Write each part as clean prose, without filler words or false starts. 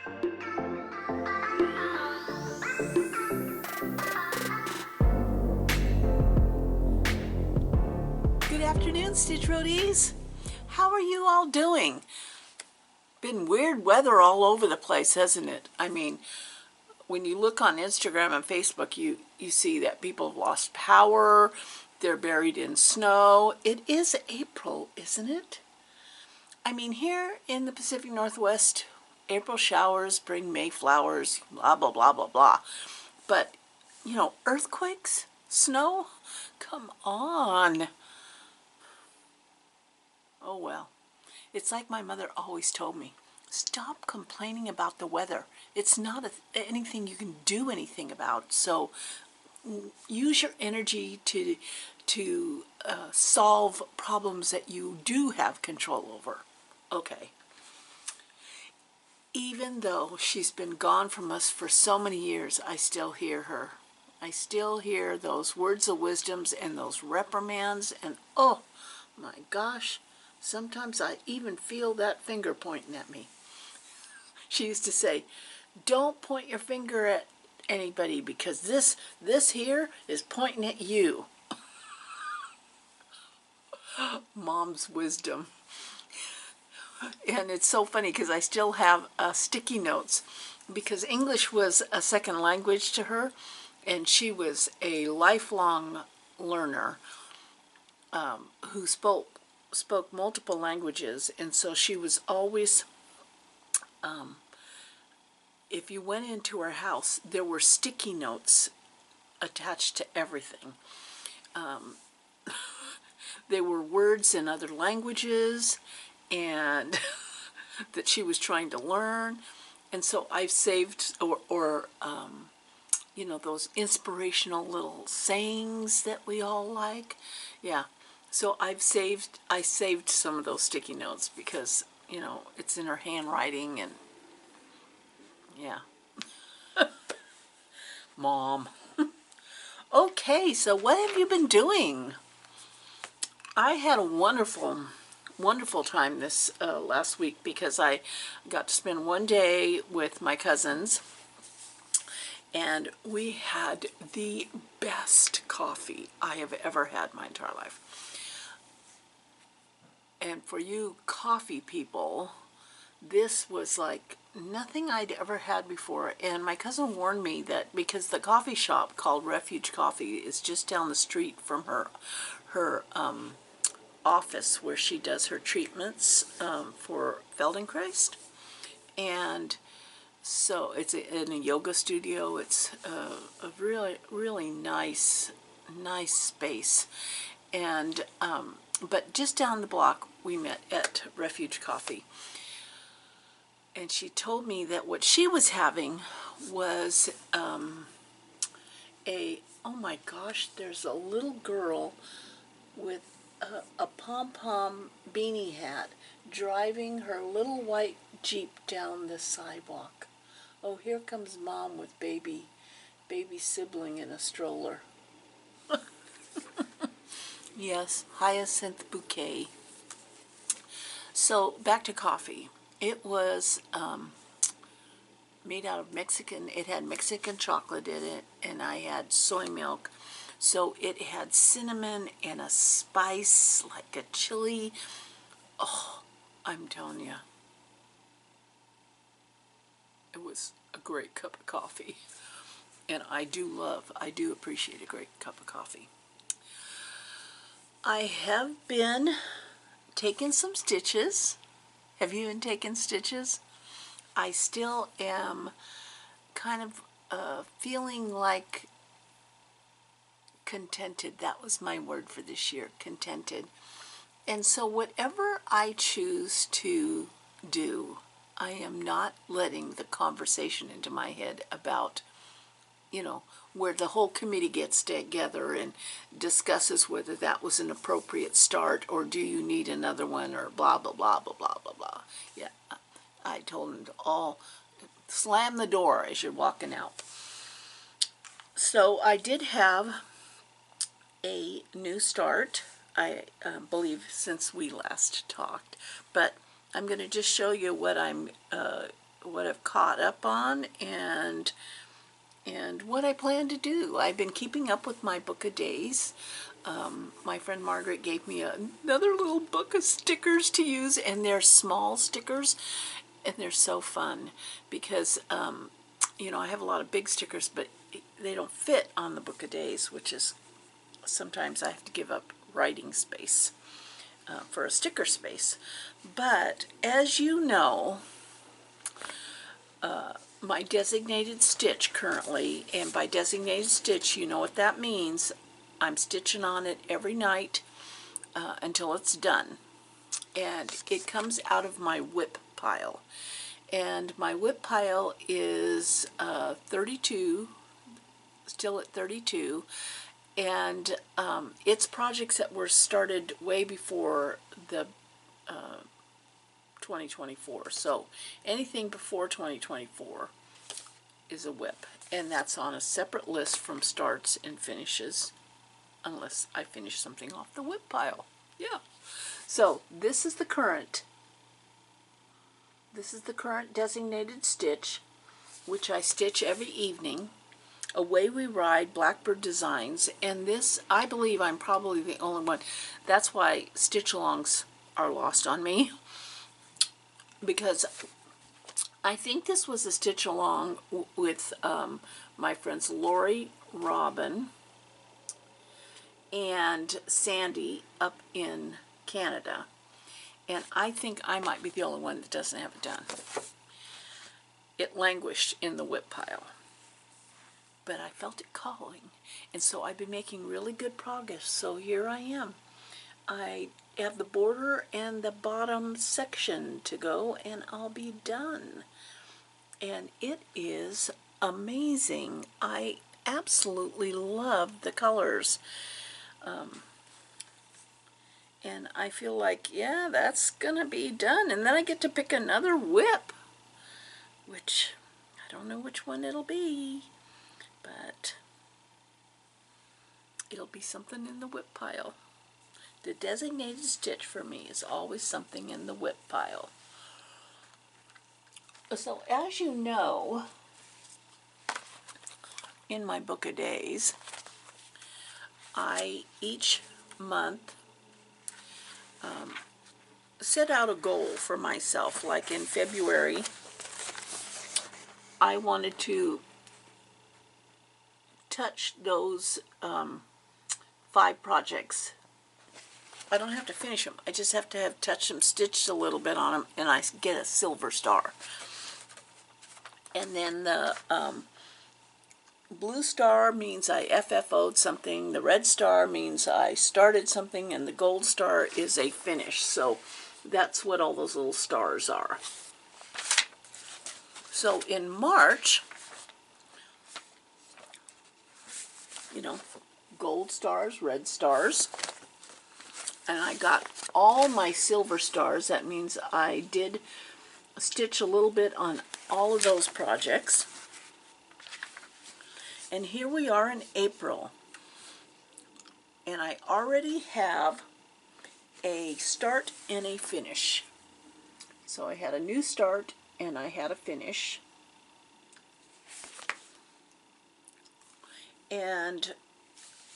Good afternoon, Stitch Roadies. How are you all doing? Been weird weather all over the place, hasn't it? I mean, when you look on Instagram and Facebook, you see that people have lost power, they're buried in snow. It is April, isn't it? I mean, here in the Pacific Northwest, April showers bring May flowers, blah, blah, blah, blah, blah. But, earthquakes? Snow? Come on. Oh well. It's like my mother always told me, stop complaining about the weather. It's not anything you can do anything about. So use your energy to solve problems that you do have control over. Okay. Even though she's been gone from us for so many years, I still hear her. I still hear those words of wisdoms and those reprimands, and oh my gosh, sometimes I even feel that finger pointing at me. She used to say, don't point your finger at anybody because this here is pointing at you. Mom's wisdom. And it's so funny because I still have sticky notes because English was a second language to her, and she was a lifelong learner who spoke multiple languages, and so she was always, if you went into her house, there were sticky notes attached to everything. They were words in other languages and that she was trying to learn, and so I've saved those inspirational little sayings that we all like. Yeah. So I saved some of those sticky notes because, it's in her handwriting, and yeah. Mom. Okay, so what have you been doing? I had a wonderful time this last week because I got to spend one day with my cousins, and we had the best coffee I have ever had my entire life. And for you coffee people, this was like nothing I'd ever had before. And my cousin warned me that because the coffee shop called Refuge Coffee is just down the street from her office where she does her treatments for Feldenkrais. And so it's in a yoga studio. It's a really nice space. And but just down the block we met at Refuge Coffee. And she told me that what she was having was oh my gosh, there's a little girl with a pom-pom beanie hat driving her little white Jeep down the sidewalk. Oh, here comes Mom with baby sibling in a stroller. Yes, hyacinth bouquet. So back to coffee. It was made out of Mexican. It had Mexican chocolate in it, and I had soy milk. So it had cinnamon and a spice like a chili. Oh, I'm telling you, it was a great cup of coffee. And I do appreciate a great cup of coffee. I have been taking some stitches. Have you been taking stitches? I still am kind of feeling like contented. That was my word for this year, contented. And so whatever I choose to do, I am not letting the conversation into my head about, where the whole committee gets together and discusses whether that was an appropriate start or do you need another one or blah, blah, blah, blah, blah, blah, blah. Yeah, I told them to all slam the door as you're walking out. So I did have a new start, I believe, since we last talked, but I'm going to just show you what I'm what I've caught up on, and what I plan to do. I've been keeping up with my book a days. My friend Margaret gave me another little book of stickers to use, and they're small stickers, and they're so fun because, you know, I have a lot of big stickers, but they don't fit on the book a days, which is sometimes I have to give up writing space for a sticker space. But as you know, my designated stitch currently, and by designated stitch, you know what that means. I'm stitching on it every night until it's done. And it comes out of my whip pile. And my whip pile is 32, still at 32. And it's projects that were started way before the 2024. So anything before 2024 is a whip, and that's on a separate list from starts and finishes, unless I finish something off the whip pile. Yeah. So this is the current. This is the current designated stitch, which I stitch every evening. Away We Ride, Blackbird Designs, and this, I believe I'm probably the only one. That's why stitch-alongs are lost on me, because I think this was a stitch-along with my friends Lori, Robin, and Sandy up in Canada, and I think I might be the only one that doesn't have it done. It languished in the whip pile, but I felt it calling, and so I've been making really good progress. So here I am. I have the border and the bottom section to go, and I'll be done. And it is amazing. I absolutely love the colors. And I feel like, yeah, that's gonna be done. And then I get to pick another whip, which I don't know which one it'll be, but it'll be something in the whip pile. The designated stitch for me is always something in the whip pile. So as you know, in my book a days, I each month set out a goal for myself. Like in February, I wanted to touch those 5 projects. I don't have to finish them. I just have to have touched them, stitched a little bit on them, and I get a silver star. And then the blue star means I FFO'd something, the red star means I started something, and the gold star is a finish. So that's what all those little stars are. So in March, you know, gold stars, red stars, and I got all my silver stars. That means I did stitch a little bit on all of those projects. And here we are in April, and I already have a start and a finish. So I had a new start and I had a finish. And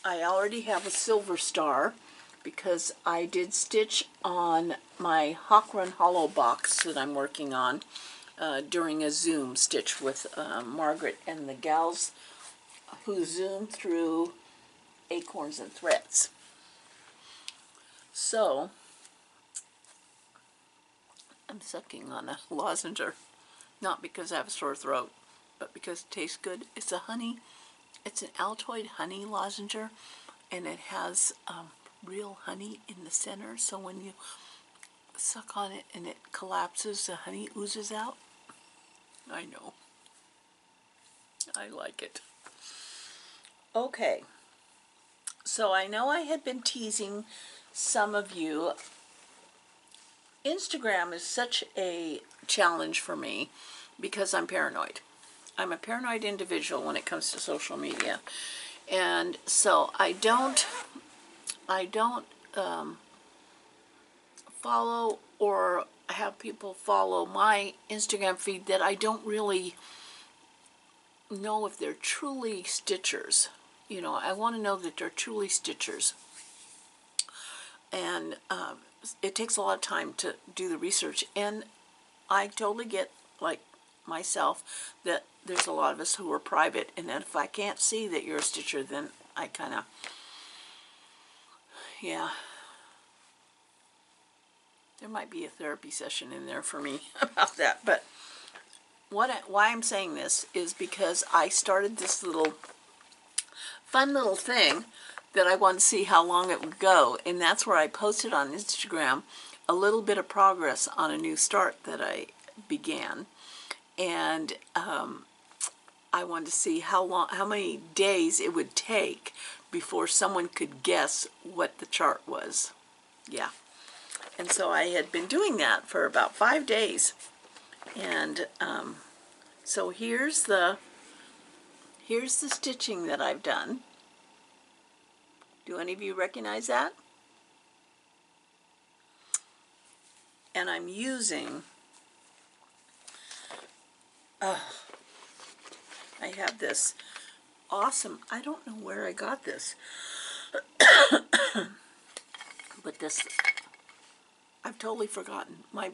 I already have a silver star because I did stitch on my Hawk Run Hollow box that I'm working on during a Zoom stitch with Margaret and the gals who zoomed through Acorns and Threads. So I'm sucking on a lozenge, not because I have a sore throat, but because it tastes good. It's a honey, it's an Altoid honey lozenge, and it has real honey in the center, so when you suck on it and it collapses, the honey oozes out. I know. I like it. Okay. So I know I had been teasing some of you. Instagram is such a challenge for me because I'm paranoid. I'm a paranoid individual when it comes to social media. And so I don't follow or have people follow my Instagram feed that I don't really know if they're truly stitchers. You know, I want to know that they're truly stitchers. And it takes a lot of time to do the research. And I totally get, like myself, that there's a lot of us who are private. And that if I can't see that you're a stitcher, then I kind of, yeah. There might be a therapy session in there for me about that. But why I'm saying this is because I started this little fun little thing that I wanted to see how long it would go, and that's where I posted on Instagram a little bit of progress on a new start that I began, and I wanted to see how many days it would take before someone could guess what the chart was. Yeah. And so I had been doing that for about 5 days. And so here's the stitching that I've done. Do any of you recognize that? And I'm using, I have this awesome, I don't know where I got this, but this, I've totally forgotten. My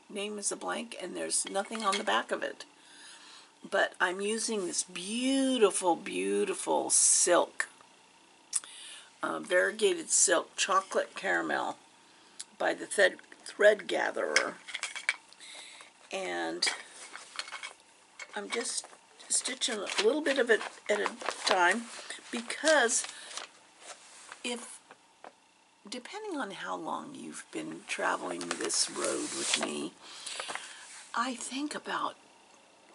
name is a blank and there's nothing on the back of it. But I'm using this beautiful, beautiful silk, variegated silk chocolate caramel by the Thread Gatherer. And I'm just stitching a little bit of it at a time, because depending on how long you've been traveling this road with me, I think about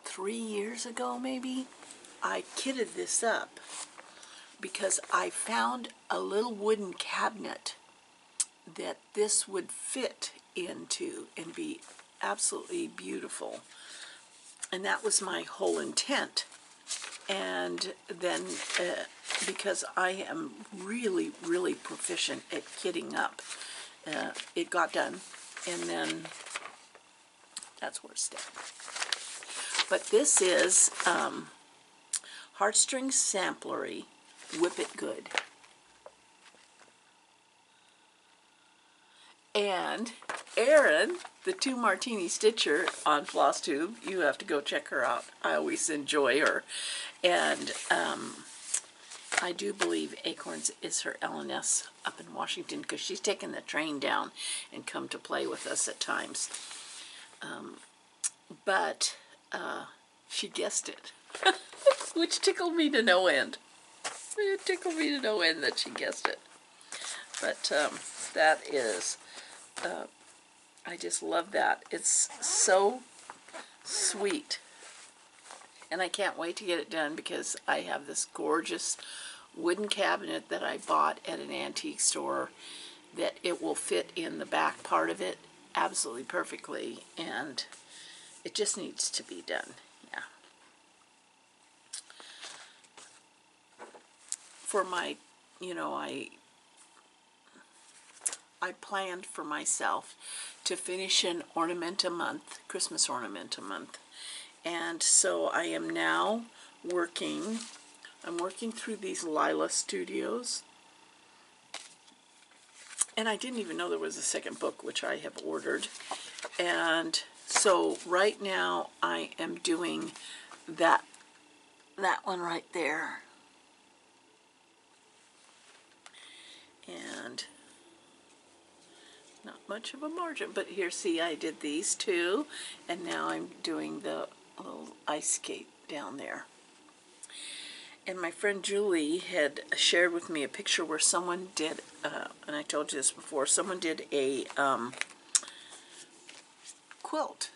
3 years ago maybe, I kitted this up because I found a little wooden cabinet that this would fit into and be absolutely beautiful. And that was my whole intent. And then because I am really, really proficient at kitting up, it got done, and then that's where it's stayed. But this is Heartstrings Samplery Whip It Good. And Erin, the 2 Martini Stitcher on FlossTube, you have to go check her out. I always enjoy her. And I do believe Acorns is her LNS up in Washington, because she's taken the train down and come to play with us at times. But she guessed it, which tickled me to no end. It tickled me to no end that she guessed it. But that is, I just love that. It's so sweet. And I can't wait to get it done, because I have this gorgeous wooden cabinet that I bought at an antique store that it will fit in the back part of it absolutely perfectly, and it just needs to be done. Yeah. For my, you know, I planned for myself to finish an ornament a month, Christmas ornament a month. And so I am now working, I'm working through these Lila Studios. And I didn't even know there was a second book, which I have ordered. And so right now I am doing that one right there. And not much of a margin, but here, see, I did these two, and now I'm doing the little ice skate down there. And my friend Julie had shared with me a picture where someone did, and I told you this before, someone did a quilt.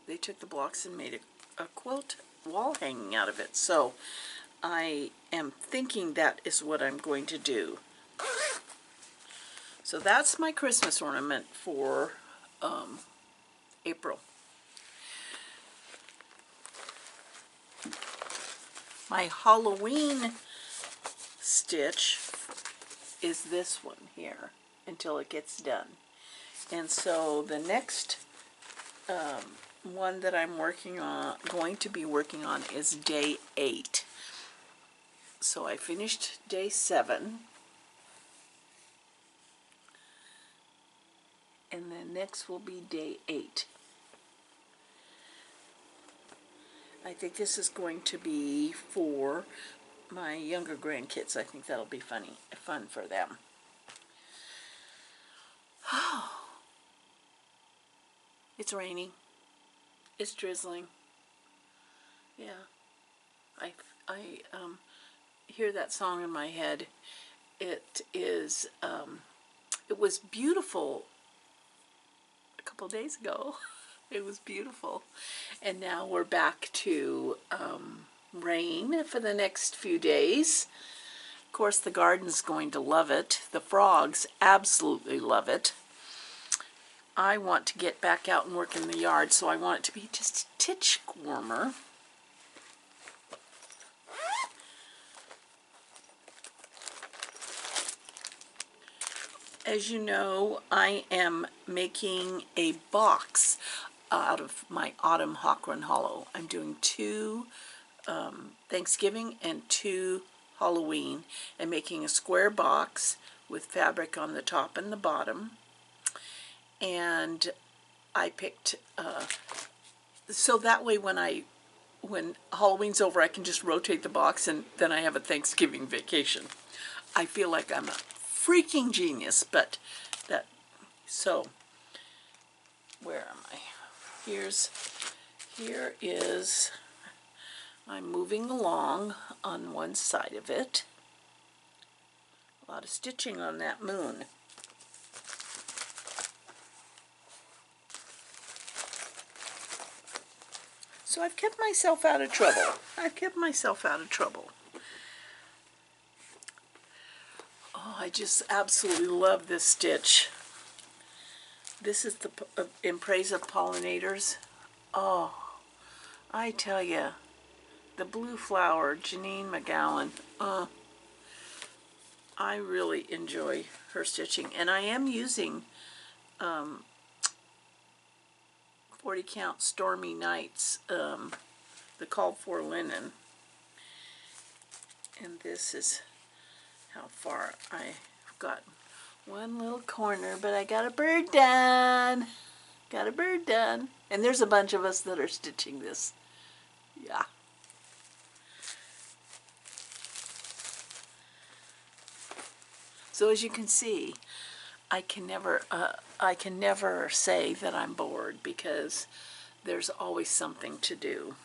They took the blocks and made a quilt wall hanging out of it. So I am thinking that is what I'm going to do. So that's my Christmas ornament for April. My Halloween stitch is this one here until it gets done. And so the next one that I'm going to be working on is day 8. So I finished day 7. And then next will be day 8. I think this is going to be for my younger grandkids. I think that'll be fun for them. It's raining. It's drizzling. Yeah. I hear that song in my head. It was beautiful a couple days ago. It was beautiful. And now we're back to rain for the next few days. Of course, the garden's going to love it. The frogs absolutely love it. I want to get back out and work in the yard, so I want it to be just a titch warmer. As you know, I am making a box out of my autumn Hawk Run Hollow. I'm doing 2 Thanksgiving and 2 Halloween, and making a square box with fabric on the top and the bottom. And I picked, so that way when Halloween's over, I can just rotate the box and then I have a Thanksgiving vacation. I feel like I'm a freaking genius, but so where am I? Here is, I'm moving along on one side of it. A lot of stitching on that moon. So I've kept myself out of trouble. Oh, I just absolutely love this stitch. This is the In Praise of Pollinators. Oh, I tell you, the blue flower, Janine McGowan. I really enjoy her stitching, and I am using 40 Count Stormy Nights, the called for linen. And this is how far I've got. One little corner, but I got a bird done. And there's a bunch of us that are stitching this. Yeah. So as you can see, I can never say that I'm bored, because there's always something to do.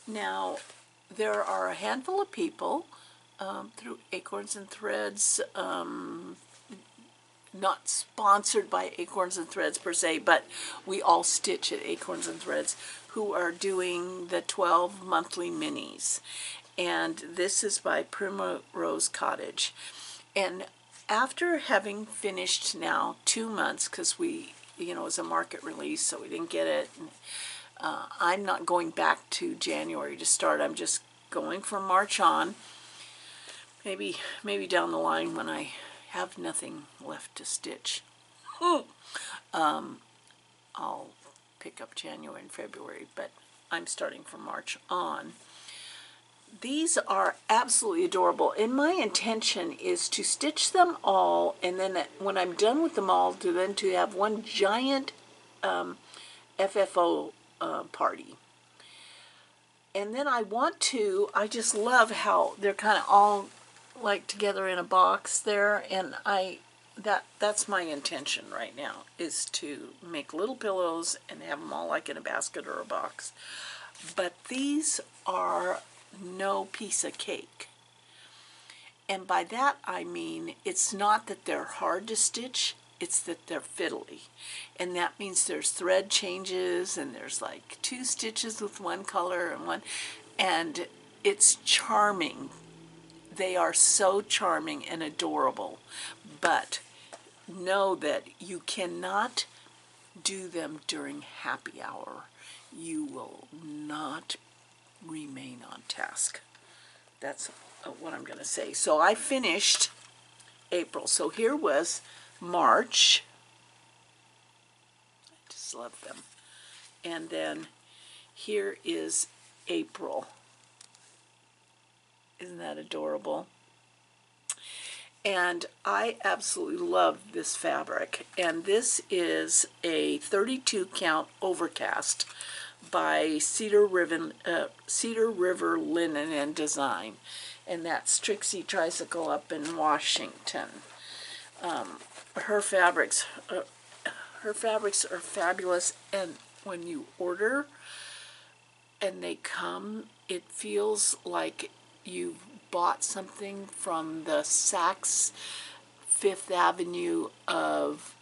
Now, there are a handful of people through Acorns and Threads, not sponsored by Acorns and Threads per se, but we all stitch at Acorns and Threads, who are doing the 12 monthly minis. And this is by Primrose Cottage. And after having finished now 2 months, because we, it was a market release, so we didn't get it. I'm not going back to January to start. I'm just going from March on. Maybe down the line when I have nothing left to stitch, I'll pick up January and February, but I'm starting from March on. These are absolutely adorable, and my intention is to stitch them all, and then when I'm done with them all, to have one giant FFO party. And then I just love how they're kind of all like together in a box there, and that's my intention right now, is to make little pillows and have them all like in a basket or a box. But these are no piece of cake. And by that I mean, it's not that they're hard to stitch, it's that they're fiddly. And that means there's thread changes, and there's like 2 stitches with one color and one, and it's charming. They are so charming and adorable. But know that you cannot do them during happy hour. You will not remain on task. That's what I'm going to say. So I finished April. So here was March. I just love them. And then here is April. Isn't that adorable? And I absolutely love this fabric. And this is a 32 count overcast by Cedar River Linen and Design. And that's Trixie Tricycle up in Washington. Her fabrics are fabulous, and when you order and they come, it feels like you've bought something from the Saks Fifth Avenue of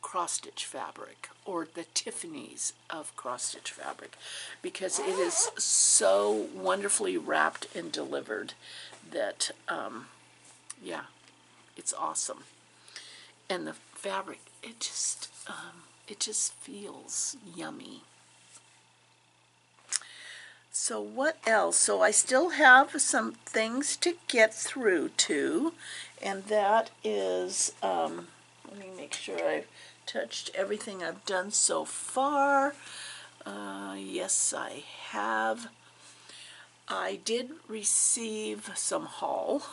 cross-stitch fabric, or the Tiffany's of cross-stitch fabric, because it is so wonderfully wrapped and delivered that, yeah, it's awesome. And the fabric, it just feels yummy. So what else? So I still have some things to get through to, and that is, let me make sure I've touched everything I've done so far. Yes, I have. I did receive some haul.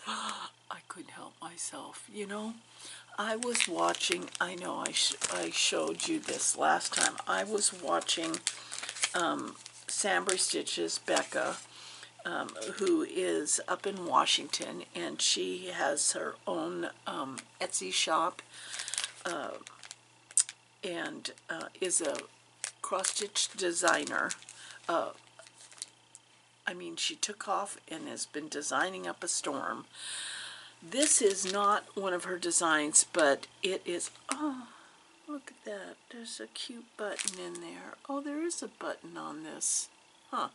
I couldn't help myself, you know. I was watching, I know I showed you this last time. I was watching Sambry Stitches, Becca, who is up in Washington, and she has her own Etsy shop, and is a cross-stitch designer. I mean, she took off and has been designing up a storm. This is not one of her designs, but it is, oh, look at that. There's a cute button in there. Oh, there is a button on this. Huh.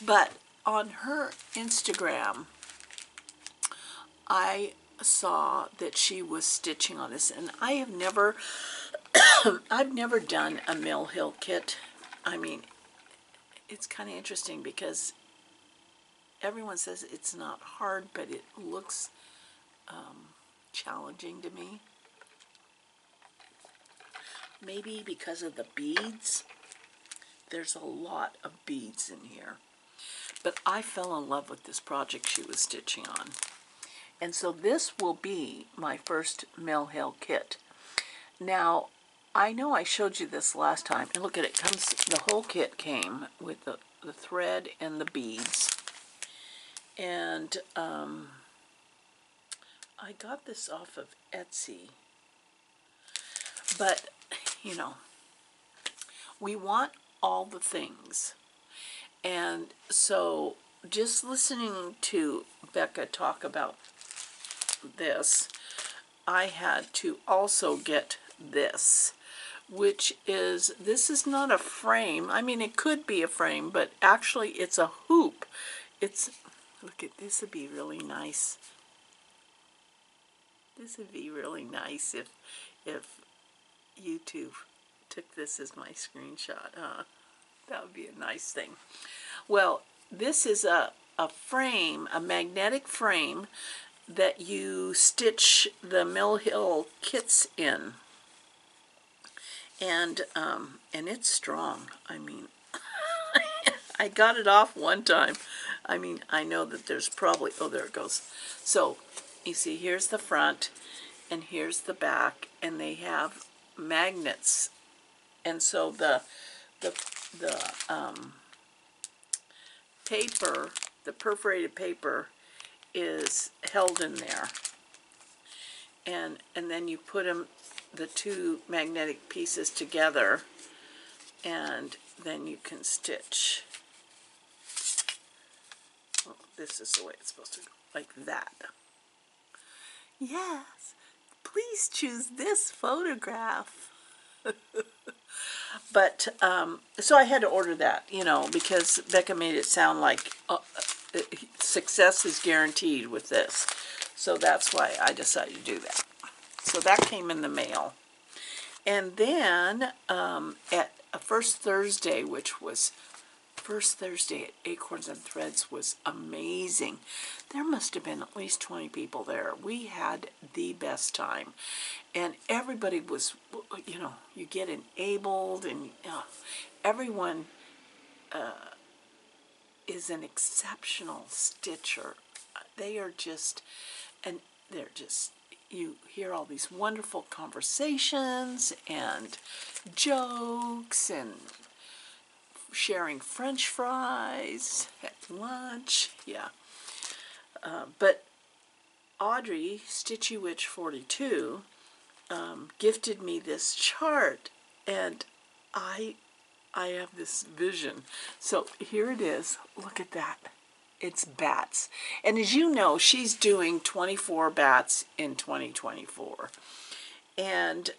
But on her Instagram, I saw that she was stitching on this, and I have never, I've never done a Mill Hill kit. I mean, it's kind of interesting because everyone says it's not hard, but it looks challenging to me. Maybe because of the beads. There's a lot of beads in here. But I fell in love with this project she was stitching on. And so this will be my first Mill Hill kit. Now, I know I showed you this last time, and look at it, the whole kit came with the thread and the beads. And I got this off of Etsy, but, you know, we want all the things. And so just listening to Becca talk about this, I had to also get this, which is, this is not a frame. I mean, it could be a frame, but actually it's a hoop. It's, look at this, would be really nice. This would be really nice if YouTube took this as my screenshot. That would be a nice thing. Well, this is a frame, a magnetic frame that you stitch the Mill Hill kits in. And it's strong. I mean, I got it off one time. I mean, I know that there's probably, oh, there it goes. So, you see, here's the front, and here's the back, and they have magnets. And so the paper, the perforated paper, is held in there. And then you put the two magnetic pieces together, and then you can stitch. Oh, this is the way it's supposed to go, like that. Yes, please choose this photograph. But, so I had to order that, you know, because Becca made it sound like success is guaranteed with this. So that's why I decided to do that. So that came in the mail. And then at a First Thursday, which was first Thursday at Acorns and Threads was amazing. There must have been at least 20 people there. We had the best time. And everybody was, you know, you get enabled, and everyone is an exceptional stitcher. They are just, and they're just, you hear all these wonderful conversations and jokes and sharing French fries at lunch. Yeah. But Audrey, Stitchy Witch 42, gifted me this chart, and I have this vision. So here it is. Look at that. It's bats. And as you know, she's doing 24 bats in 2024. And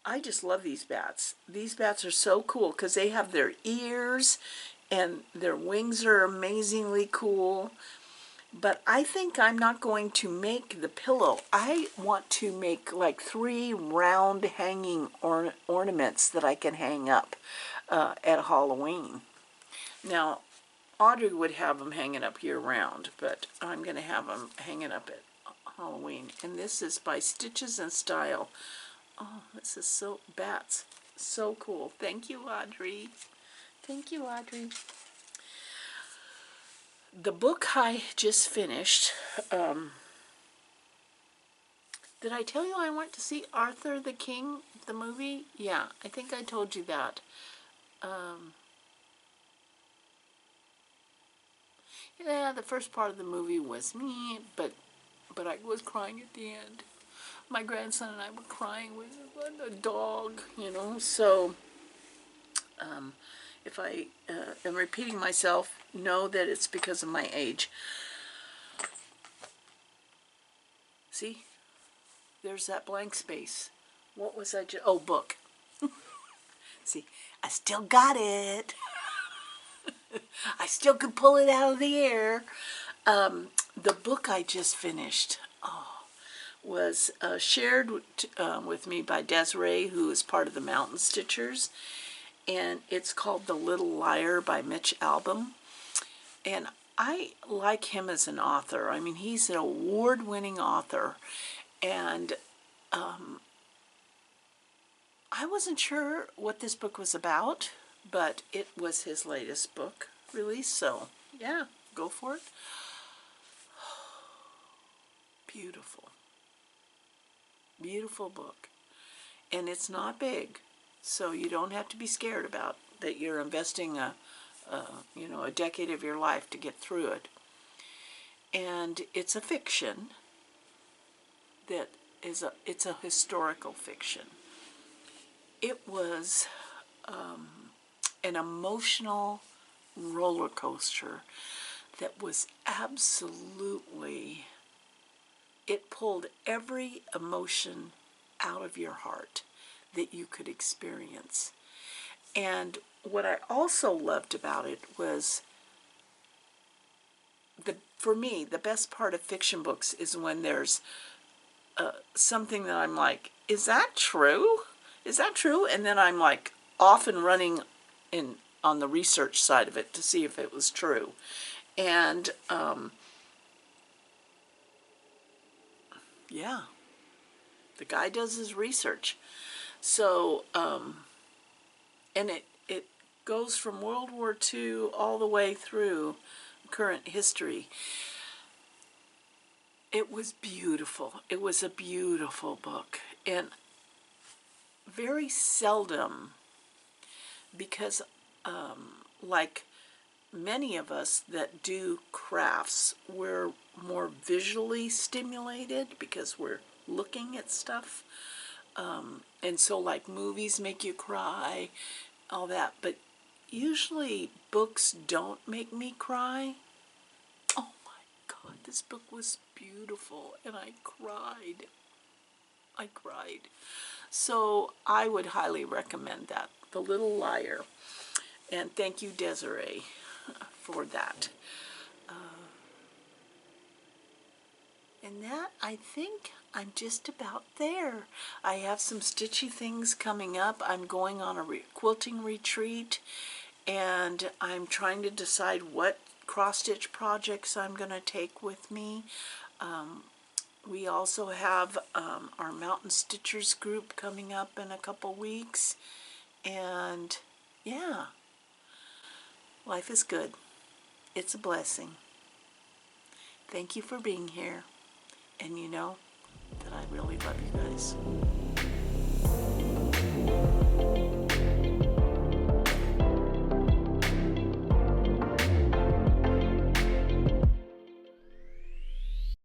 I just love these bats. These bats are so cool because they have their ears and their wings are amazingly cool. But I think I'm not going to make the pillow. I want to make like 3 round hanging ornaments that I can hang up at Halloween. Now, Audrey would have them hanging up year-round, but I'm going to have them hanging up at Halloween. And this is by Stitches and Style. Oh, this is so, bats. So cool. Thank you, Audrey. Thank you, Audrey. The book I just finished, did I tell you I went to see Arthur the King, the movie? Yeah, I think I told you that. Yeah, the first part of the movie was me, but I was crying at the end. My grandson and I were crying with a dog, you know, so if I am repeating myself, know that it's because of my age. See? There's that blank space. What was I just... Oh, book. See, I still got it. I still could pull it out of the air. The book I just finished was shared with me by Desiree, who is part of the Mountain Stitchers. And it's called The Little Liar by Mitch Albom. And I like him as an author. I mean, he's an award-winning author. And I wasn't sure what this book was about, but it was his latest book release, so yeah, go for it. Beautiful. Beautiful book. And it's not big, so you don't have to be scared about that you're investing a decade of your life to get through it. And it's a fiction that is it's a historical fiction. It was an emotional roller coaster that was absolutely, it pulled every emotion out of your heart that you could experience. And what I also loved about it was, for me, the best part of fiction books is when there's something that I'm like, is that true? Is that true? And then I'm like off and running on the research side of it to see if it was true. And yeah, the guy does his research. So and it goes from World War II all the way through current history. It was beautiful. It was a beautiful book. And very seldom, because like many of us that do crafts, we're more visually stimulated because we're looking at stuff. And so like movies make you cry, all that. But usually books don't make me cry. Oh my God, this book was beautiful and I cried. I cried. So I would highly recommend that, The Little Liar. And thank you, Desiree, for that. And that, I think I'm just about there. I have some stitchy things coming up. I'm going on a quilting retreat, and I'm trying to decide what cross-stitch projects I'm going to take with me. We also have our Mountain Stitchers group coming up in a couple weeks. And yeah, life is good. It's a blessing. Thank you for being here. And you know that I really love you guys.